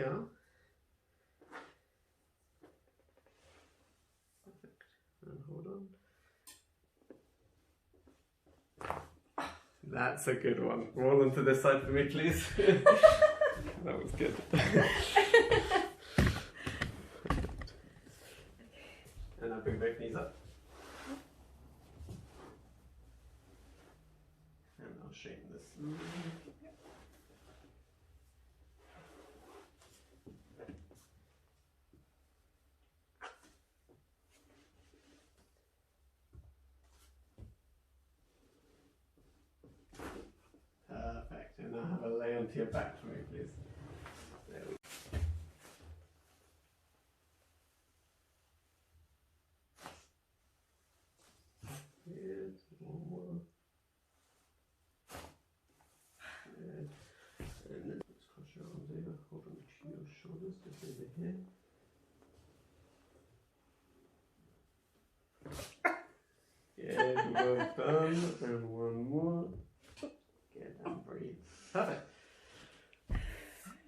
here. Perfect. And hold on. That's a good one. Roll onto this side for me, please. That was good. And I'll bring both knees up. And I'll straighten this. Perfect. And now have a lay onto your back for me, please. There we go. Good. One more. Good. And then let's cross your arms over. Hold on to your shoulders, just over here. Good. Well done. And